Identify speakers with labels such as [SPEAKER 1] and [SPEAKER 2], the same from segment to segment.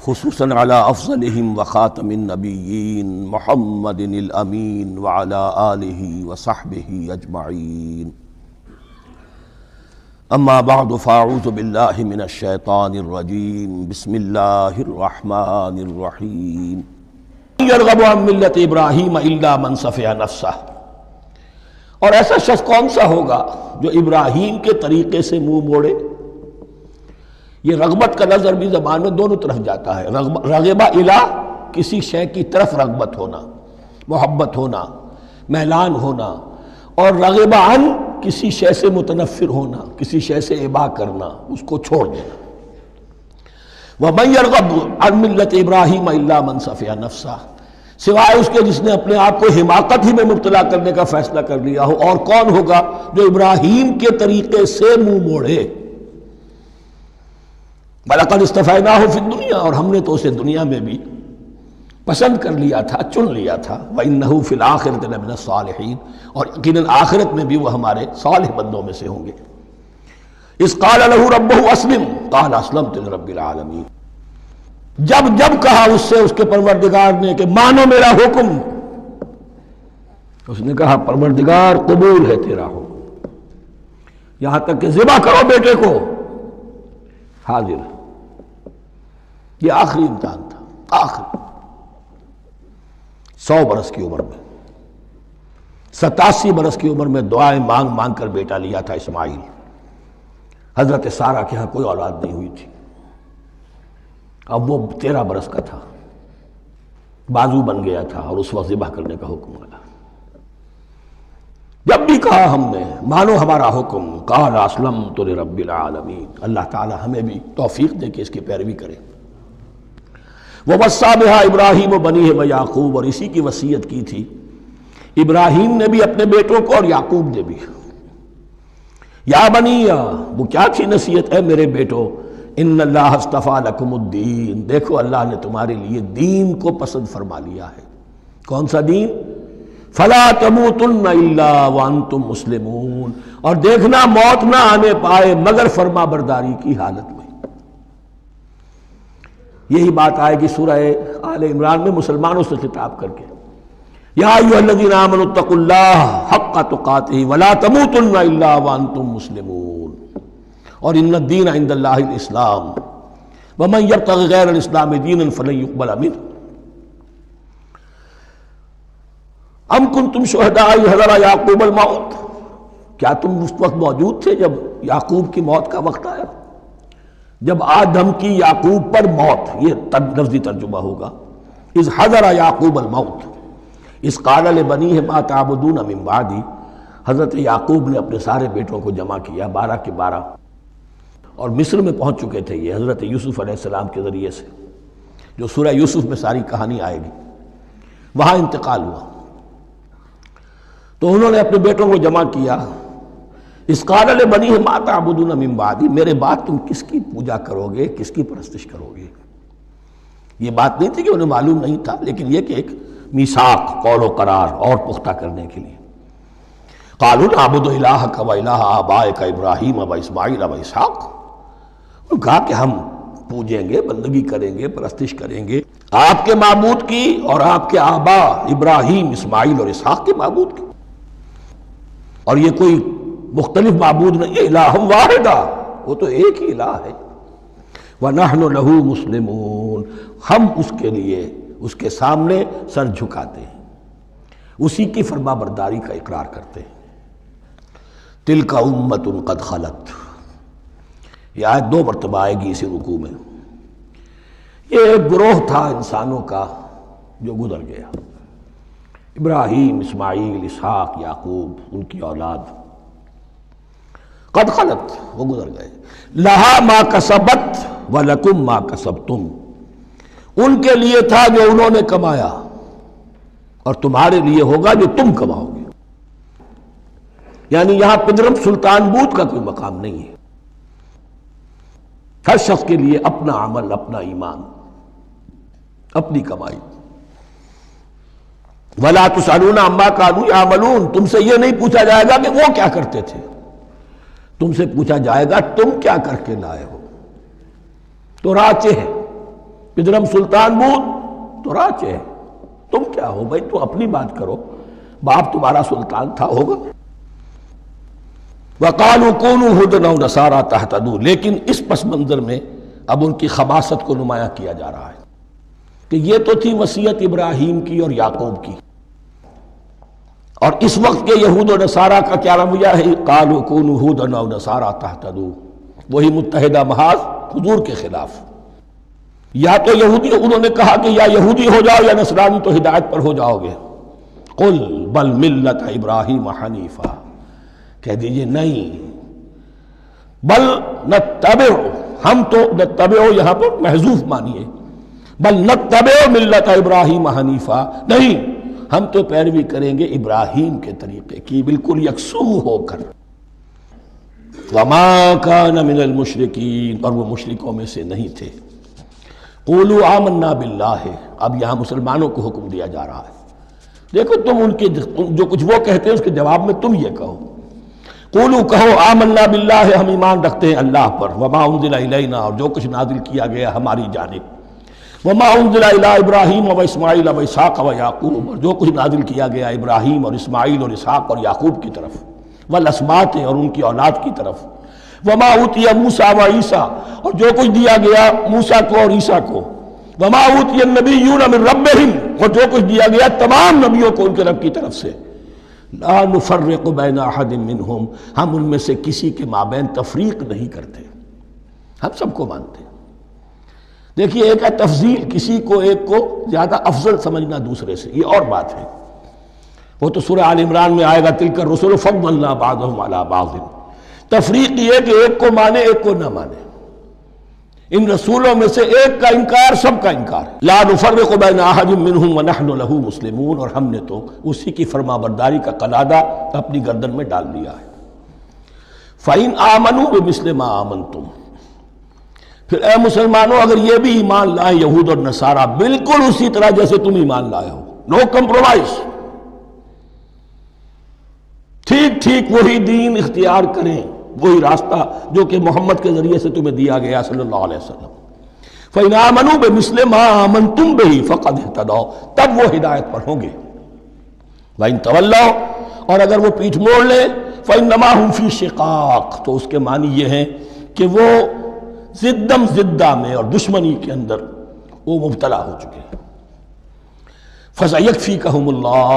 [SPEAKER 1] خصوصاً علی افضلہم وخاتم النبیین محمد الامین وعلی آلہ وصحبہ اجمعین اما بعد فاعوذ باللہ من الشیطان الرجیم بسم اللہ الرحمن الرحیم یرغب عن ملت ابراہیم الا من صفح نفسہ، اور ایسا شخص کون سا ہوگا جو ابراہیم کے طریقے سے منہ موڑے۔ یہ رغبت کا نظر بھی زبان میں دونوں طرف جاتا ہے، رغبہ الہ کسی شے کی طرف رغبت ہونا، محبت ہونا، میلان ہونا، اور رغبہ عن کسی شے سے متنفر ہونا، کسی شے سے ابا کرنا، اس کو چھوڑ دینا۔ وَمَن يَرْغَبُ عَن مِلَّةِ إِبْرَاهِيمَ إِلَّا مَن صَفِحَ نَفْسَهُ، سوائے اس کے جس نے اپنے آپ کو حماقت ہی میں مبتلا کرنے کا فیصلہ کر لیا ہو، اور کون ہوگا جو ابراہیم کے طریقے سے منہ موڑے۔ وَلَقَدِ اصْطَفَيْنَاهُ فِي الدُّنْيَا، اور ہم نے تو اسے دنیا میں بھی پسند کر لیا تھا، چن لیا تھا۔ وَإِنَّهُ فِي الْآخِرَةِ لَمِنَ الصَّالِحِينَ، اور یقیناً آخرت میں بھی وہ ہمارے صالح بندوں میں سے ہوں گے۔ اِذْ قَالَ لَهُ رَبُّهُ أَسْلِمْ قَالَ أَسْلَمْتُ لِرَبِّ الْعَالَمِينَ، جب کہا اس سے اس کے پروردگار نے کہ مانو میرا حکم، اس نے کہا پروردگار قبول ہے تیرا حکم، یہاں تک کہ ذبح کرو بیٹے کو، حاضر۔ یہ آخری امتحان تھا، آخری 100 برس کی عمر میں، 87 برس کی عمر میں دعائیں مانگ مانگ کر بیٹا لیا تھا اسماعیل۔ حضرت سارہ کے ہاں کوئی اولاد نہیں ہوئی تھی، اب وہ 13 برس کا تھا، بازو بن گیا تھا، اور اس وقت ذبح کرنے کا حکم آیا۔ جب بھی کہا ہم نے مانو ہمارا حکم، قال اسلمت لرب العالمین، اللہ تعالی ہمیں بھی توفیق دے کہ اس کی پیروی کریں۔ ووصى بها ابراہیم وبنیہ ویعقوب، اور اسی کی وصیت کی تھی ابراہیم نے بھی اپنے بیٹوں کو اور یعقوب نے بھی۔ یا بنیہ، وہ کیا تھی نصیحت؟ ہے میرے بیٹو، ان اللہ اصطفیٰ لکم الدین، دیکھو اللہ نے تمہارے لیے دین کو پسند فرما لیا ہے۔ کون سا دین؟ فلا تموتن الا وانتم مسلمون، اور دیکھنا موت نہ آنے پائے مگر فرما برداری کی حالت میں۔ یہی بات آئے گی سورہ آل عمران میں مسلمانوں سے خطاب کر کے، یا ایھا الذین آمنوا اتقوا اللہ حق تقاتہ ولا تموتن الا وانتم مسلمون، اور ان الدین عند اللہ الاسلام ومن یبتغ غیر الاسلام دینا فلن یقبل منہ۔ ام کنتم شہداء اذ حضر یعقوب الموت، کیا تم اس وقت موجود تھے جب یعقوب کی موت کا وقت آیا؟ جب آدم کی یعقوب پر موت، یہ لفظی ترجمہ ہوگا، اذ حضر یعقوب الموت اذ قال لبنیہ ما تعبدون من بعدی، حضرت یعقوب نے اپنے سارے بیٹوں کو جمع کیا، 12 کے 12، اور مصر میں پہنچ چکے تھے یہ حضرت یوسف علیہ السلام کے ذریعے سے، جو سورہ یوسف میں ساری کہانی آئے گی، وہاں انتقال ہوا۔ تو انہوں نے اپنے بیٹوں کو جمع کیا، اذ قال لبنیہ ما تعبدون من بعدی، میرے بعد تم کس کی پوجا کرو گے، کس کی پرستش کرو گے؟ یہ بات نہیں تھی کہ انہیں معلوم نہیں تھا، لیکن یہ کہ ایک میثاق، قول و قرار اور پختہ کرنے کے لیے۔ قالوا نعبد الہک و الہ آبائک ابراہیم و اسماعیل و اسحاق، انہوں نے کہا کہ ہم پوجیں گے، بندگی کریں گے، پرستش کریں گے آپ کے معبود کی اور آپ کے آبا ابراہیم، اسماعیل اور اسحاق کے معبود کی، اور یہ کوئی مختلف معبود نہیں ہے، الہ واحدہ، وہ تو ایک ہی الہ ہے۔ وَنَحْنُ لَهُ مُسْلِمُونَ، ہم اس کے لیے اس کے سامنے سر جھکاتے ہیں، اسی کی فرما برداری کا اقرار کرتے ہیں۔ تِلْكَ أُمَّةٌ قَدْ خَلَتْ، یہ آیت 2 مرتبہ آئے گی اسی رکوع میں۔ یہ ایک گروہ تھا انسانوں کا جو گزر گیا، ابراہیم، اسماعیل، اسحاق، یعقوب، ان کی اولاد، قد خلت، وہ گزر گئے۔ لہا ما کسبت ولکم ما کسبتم، ان کے لیے تھا جو انہوں نے کمایا، اور تمہارے لیے ہوگا جو تم کماؤ گے۔ یعنی یہاں پدرم سلطان بود کا کوئی مقام نہیں ہے، ہر شخص کے لیے اپنا عمل، اپنا ایمان، اپنی کمائی۔ وَلَا تُسْأَلُونَ عَمَّا كَانُوا يَعْمَلُونَ، تم سے یہ نہیں پوچھا جائے گا کہ وہ کیا کرتے تھے، تم سے پوچھا جائے گا تم کیا کر کے لائے ہو۔ تو راچے ہیں، پدرم سلطان بود تو راچے، تم کیا ہو بھائی، تو اپنی بات کرو، باپ تمہارا سلطان تھا، ہوگا۔ وَقَالُوا كُونُوا هُودًا أَوْ نَصَارَىٰ تَهْتَدُوا، لیکن اس پس منظر میں اب ان کی خباثت کو نمایاں کیا جا رہا ہے کہ یہ تو تھی وصیت ابراہیم کی اور یعقوب کی، اور اس وقت کے یہود و نصارہ کا کیا رویہ ہے؟ قَالُوا كُونُوا هُودًا أَوْ نَصَارَىٰ تَهْتَدُوا، وہی متحدہ محاذ حضور کے خلاف۔ یا تو یہودی، انہوں نے کہا کہ یا یہودی ہو جاؤ یا نصرانی تو ہدایت پر ہو جاؤ گے۔ قل بل ملت ابراہیم حنیفا، کہہ دیجئے نہیں، بل نتبع، ہم تو نتبع یہاں پر محذوف مانیے، بل نتبع ملت ابراہیم حنیفا، نہیں، ہم تو پیروی کریں گے ابراہیم کے طریقے کی، بالکل یکسو ہو کر۔ وما کان من المشرکین، اور وہ مشرکوں میں سے نہیں تھے۔ قولوا آمنا باللہ، اب یہاں مسلمانوں کو حکم دیا جا رہا ہے، دیکھو تم ان کے جو کچھ وہ کہتے ہیں اس کے جواب میں تم یہ کہو، قولوا کہو آمنا باللہ، ہم ایمان رکھتے ہیں اللہ پر، وما انزل الینا، اور جو کچھ نازل کیا گیا ہماری جانب، وما انزل الی ابراہیم و اسماعیل و اسحاق و یعقوب، اور جو کچھ نازل کیا گیا ابراہیم اور اسماعیل اور اسحاق اور یعقوب کی طرف، والاسباط، اور ان کی اولاد کی طرف، وما اوتی موسیٰ و عیسیٰ، اور جو کچھ دیا گیا موسیٰ کو اور عیسیٰ کو، وما اوتی النبیون من ربہم، اور جو کچھ دیا گیا تمام نبیوں کو ان کے رب کی طرف سے، لا نفرق بین احد منہم، ہم ان میں سے کسی کے مابین تفریق نہیں کرتے، ہم سب کو مانتے ہیں۔ دیکھیے ایک ہے تفضیل، کسی کو ایک کو زیادہ افضل سمجھنا دوسرے سے، یہ اور بات ہے، وہ تو سورہ آل عمران میں آئے گا تلک الرسل فضلنا بعضهم علی بعض۔ تفریق یہ کہ ایک کو مانے ایک کو نہ مانے، ان رسولوں میں سے ایک کا انکار سب کا انکار ہے، لا نفرق بین احد منہم ونحن لہ مسلمون، اور ہم نے تو اسی کی فرما برداری کا قلادہ اپنی گردن میں ڈال دیا ہے۔ فَإِنْ آمَنُوا بِمِثْلِ مَا آمَنْتُمْ، پھر اے مسلمانوں اگر یہ بھی ایمان لائیں یہود اور نصارہ بالکل اسی طرح جیسے تم ایمان لائے ہو، نو کمپرومائز، ٹھیک ٹھیک وہی دین اختیار کریں، وہی راستہ جو کہ محمد کے ذریعے سے تمہیں دیا گیا صلی اللہ علیہ وسلم، فَإِنْ آمَنُوا بِمِثْلِ مَا آمَنْتُمْ بِهِ فَقَدْ اهْتَدَوْا، تب وہ ہدایت پر ہوں گے۔ وَإِنْ تَوَلَّوْا، اور اگر وہ پیٹھ موڑ لیں، فَإِنَّمَا هُمْ فِي شِقَاقٍ، تو اس کے معنی یہ ہیں کہ وہ زدم زدہ میں اور دشمنی کے اندر وہ مبتلا ہو چکے ہیں۔ فَسَيَكْفِيكَهُمُ اللَّهُ،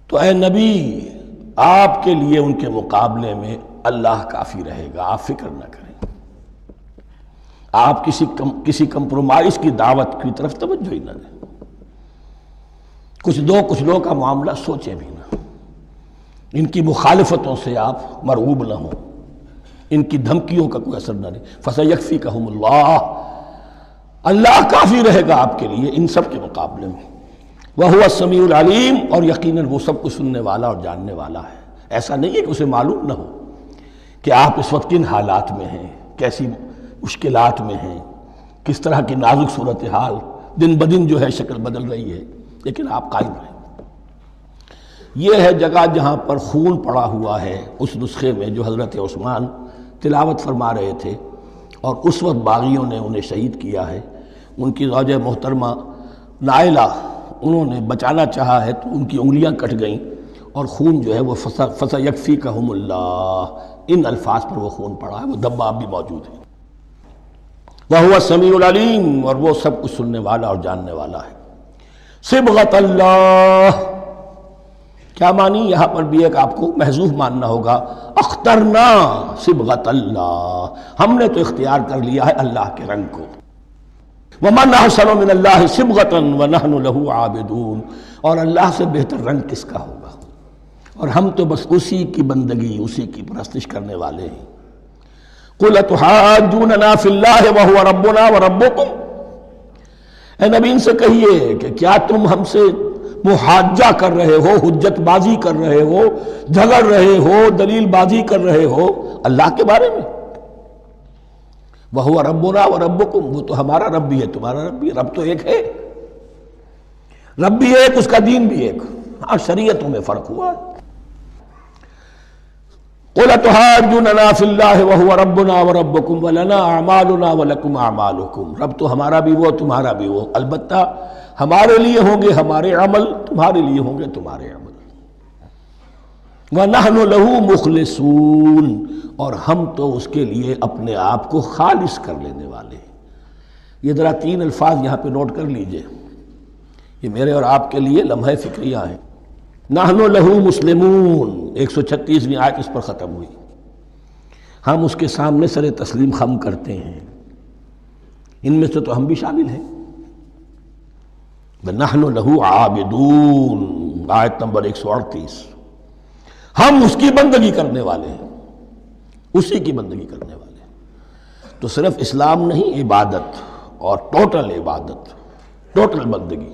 [SPEAKER 1] تو اے نبی آپ کے لیے ان کے مقابلے میں اللہ کافی رہے گا، آپ فکر نہ کریں، آپ کسی کمپرومائز کی دعوت کی طرف توجہ ہی نہ دیں، کچھ دو کا معاملہ سوچیں بھی نہ، ان کی مخالفتوں سے آپ مرعوب نہ ہوں، ان کی دھمکیوں کا کوئی اثر نہ دیں۔ فَسَيَكْفِيكَهُمُ اللَّهُ، اللہ کافی رہے گا آپ کے لیے ان سب کے مقابلے میں۔ وَهُوَ السَّمِيعُ الْعَلِيمُ، اور یقیناً وہ سب کچھ سننے والا اور جاننے والا ہے۔ ایسا نہیں ہے کہ اسے معلوم نہ ہو کہ آپ اس وقت کن حالات میں ہیں، کیسی مشکلات میں ہیں، کس طرح کی نازک صورتحال دن بدن جو ہے شکل بدل رہی ہے، لیکن آپ قائم رہیں۔ یہ ہے جگہ جہاں پر خون پڑا ہوا ہے، اس نسخے میں جو حضرت عثمان تلاوت فرما رہے تھے، اور اس وقت باغیوں نے انہیں شہید کیا ہے۔ ان کی زوجہ محترمہ نائلہ، انہوں نے بچانا چاہا ہے تو ان کی انگلیاں کٹ گئیں، اور خون جو ہے وہ فَسَيَكْفِيكَهُمُ اللَّهُ، ان الفاظ پر وہ خون پڑا ہے، وہ دھبا اب بھی موجود ہے۔ وَهُوَ السَّمِيعُ الْعَلِيمُ، اور وہ سب کچھ سننے والا اور جاننے والا ہے۔ صبغۃ اللہ، کیا معنی؟ یہاں پر بھی ایک آپ کو محذوف ماننا ہوگا، اخترنا صبغۃ اللہ، ہم نے تو اختیار کر لیا ہے اللہ کے رنگ کو۔ وَمَنْ أَحْسَنُ مِنَ اللَّهِ صِبْغَةً وَنَحْنُ لَهُ عَابِدُونَ، اور اللہ سے بہتر رنگ کس کا ہوگا، اور ہم تو بس اسی کی بندگی، اسی کی پرستش کرنے والے ہیں۔ قُلْ أَتُحَاجُّونَنَا فِي اللَّهِ وَهُوَ رَبُّنَا وَرَبُّكُمْ، اے نبی ان سے کہیے کہ کیا تم ہم سے محاجہ کر رہے ہو، حجت بازی کر رہے ہو، جھگڑ رہے ہو، دلیل بازی کر رہے ہو اللہ کے بارے میں؟ وَهُوَ رَبُّنَا وَرَبُّكُمْ، وہ تو ہمارا رب بھی ہے تمہارا رب بھی ہے، رب تو ایک ہے، رب بھی ایک، اس کا دین بھی ایک، ہاں شریعتوں میں فرق ہوا ہے۔ قُلْ أَتُحَاجُّونَنَا فِي اللَّهِ وَهُوَ رَبُّنَا وَرَبُّكُمْ وَلَنَا أَعْمَالُنَا وَلَكُمْ أَعْمَالُكُمْ، رب تو ہمارا بھی وہ تمہارا بھی وہ، البتہ ہمارے لیے ہوں گے ہمارے عمل، تمہارے لیے ہوں گے تمہارے عمل۔ وَنَحْنُ لَهُ مُخْلِصُونَ، اور ہم تو اس کے لیے اپنے آپ کو خالص کر لینے والے ہیں۔ یہ ذرا 3 الفاظ یہاں پہ نوٹ کر لیجئے، یہ میرے اور آپ کے لیے لمحہ فکریہ ہیں۔ نحن لہو مسلمون، 136ویں آیت اس پر ختم ہوئی۔ ہم اس کے سامنے سر تسلیم خم کرتے ہیں، ان میں سے تو ہم بھی شامل ہیں۔ نحن لہو عابدون، آیت نمبر 138، ہم اس کی بندگی کرنے والے ہیں، اسی کی بندگی کرنے والے ہیں۔ تو صرف اسلام نہیں، عبادت اور ٹوٹل عبادت، ٹوٹل بندگی،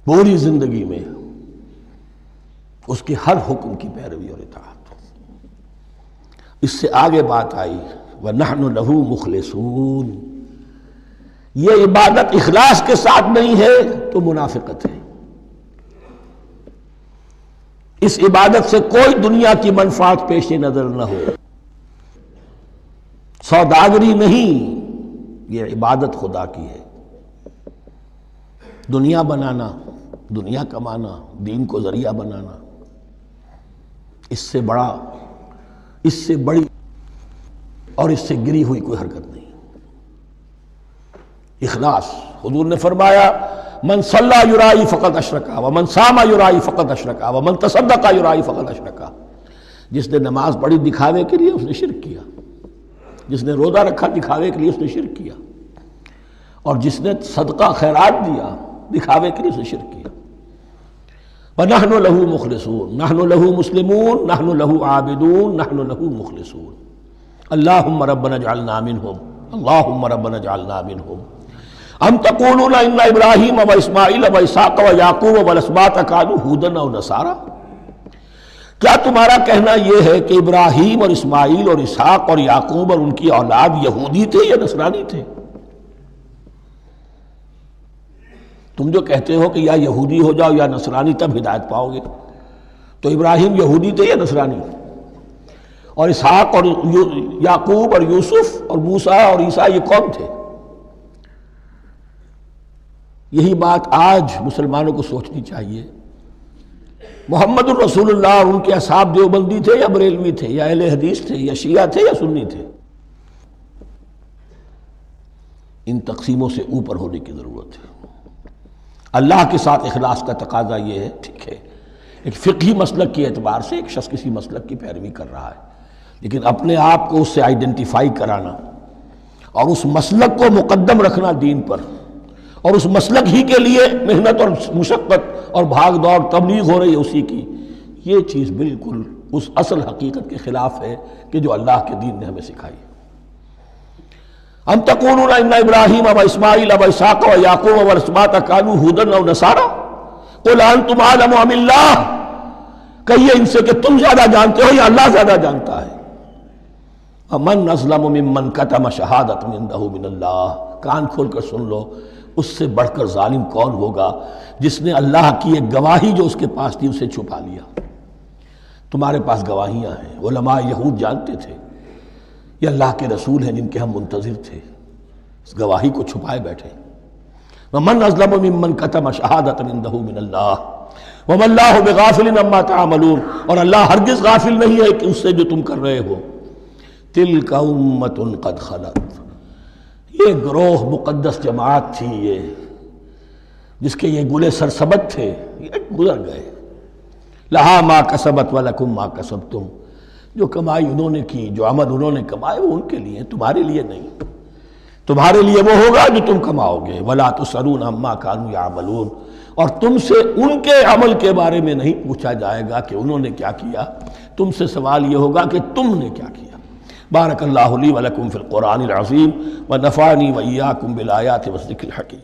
[SPEAKER 1] پوری زندگی میں اس کے ہر حکم کی پیروی اور اطاعت۔ اس سے آگے بات آئی وَنَحْنُ لَهُ مُخْلِصُونَ، یہ عبادت اخلاص کے ساتھ نہیں ہے تو منافقت ہے۔ اس عبادت سے کوئی دنیا کی منفعت پیش نظر نہ ہو، سوداگری نہیں، یہ عبادت خدا کی ہے۔ دنیا بنانا، دنیا کمانا، دین کو ذریعہ بنانا، اس سے بڑا، اس سے بڑی اور اس سے گری ہوئی کوئی حرکت نہیں۔ اخلاص، حضور نے فرمایا من صلی یرائی فقط اشرکا ومن صام یرائی فقط اشرکا ومن تصدق یرائی فقط اشرکا، جس نے نماز پڑھی دکھاوے کے لیے اس نے شرک کیا، جس نے روزہ رکھا دکھاوے کے لیے اس نے شرک کیا، اور جس نے صدقہ خیرات دیا دکھاوے کے لیے اس نے شرک کیا۔ وَنَحْنُ لَهُ مُخْلِصُونَ، نَحْنُ لَهُ مُسْلِمُونَ، نَحْنُ لَهُ عَابِدُونَ، نَحْنُ لَهُ مُخْلِصُونَ۔ اللهم ربنا اجعلنا منهم، اللهم ربنا اجعلنا منهم۔ ام تقولون ان ابراہیم واسماعیل واسحاق ویعقوب والاسباط كانوا هودا او نصارا، کیا تمہارا کہنا یہ ہے کہ ابراہیم اور اسماعیل اور اسحاق اور یعقوب اور ان کی اولاد یہودی تھے یا نصرانی تھے؟ تم جو کہتے ہو کہ یا یہودی ہو جاؤ یا نصرانی تب ہدایت پاؤ گے، تو ابراہیم یہودی تھے یا نصرانی؟ اور اسحاق اور یعقوب اور یوسف اور موسیٰ اور عیسیٰ یہ کون تھے؟ یہی بات آج مسلمانوں کو سوچنی چاہیے۔ محمد الرسول اللہ اور ان کے اصحاب دیوبندی تھے یا بریلوی تھے یا اہل حدیث تھے یا شیعہ تھے یا سنی تھے؟ ان تقسیموں سے اوپر ہونے کی ضرورت ہے۔ اللہ کے ساتھ اخلاص کا تقاضا یہ ہے، ٹھیک ہے ایک فقہی مسلک کے اعتبار سے ایک شخص کسی مسلک کی پیروی کر رہا ہے، لیکن اپنے آپ کو اس سے آئیڈینٹیفائی کرانا اور اس مسلک کو مقدم رکھنا دین پر، اور اس مسلک ہی کے لیے محنت اور مشقت اور بھاگ دوڑ تبلیغ ہو رہی ہے اسی کی، یہ چیز بالکل اس اصل حقیقت کے خلاف ہے کہ جو اللہ کے دین نے ہمیں سکھائی۔ ام تقولون ان ابراہیم و اسماعیل و اسحاق و یعقوب والاسباط كانوا هودا او نصارا قل انتم اعلم ام اللہ، کہیے ان سے کہ تم زیادہ جانتے ہو یا اللہ زیادہ جانتا ہے۔ ومن اظلم ممن كتم شہادۃ عنده من اللہ، کان کھول کر سن لو، اس سے بڑھ کر ظالم کون ہوگا جس نے اللہ کی ایک گواہی جو اس کے پاس تھی اسے چھپا لیا۔ تمہارے پاس گواہیاں ہیں، علماء یہود جانتے تھے یہ اللہ کے رسول ہیں جن کے ہم منتظر تھے، اس گواہی کو چھپائے بیٹھے۔ ومن اظلم ممن كتم شہادۃ عنده من اللہ وما اللہ بغافل عما تعملون، اور اللہ ہرگز غافل نہیں ہے کہ اس سے جو تم کر رہے ہو۔ تلک امۃ قد خلت، یہ گروہ مقدس جماعت تھی یہ جس کے یہ گلے سرسبد تھے، یہ گزر گئے۔ لہا ما کسبت ولکم ما کسبتم، جو کمائی انہوں نے کی، جو عمل انہوں نے کمائے وہ ان کے لیے، تمہارے لیے نہیں۔ تمہارے لیے وہ ہوگا جو تم کماؤ گے۔ ولا تسألون عما كانوا يعملون، اور تم سے ان کے عمل کے بارے میں نہیں پوچھا جائے گا کہ انہوں نے کیا کیا، تم سے سوال یہ ہوگا کہ تم نے کیا کیا۔ بارک اللہ لی ولکم فی القرآن العظیم ونفعنی وإیاکم بالآیات والذکر الحکیم۔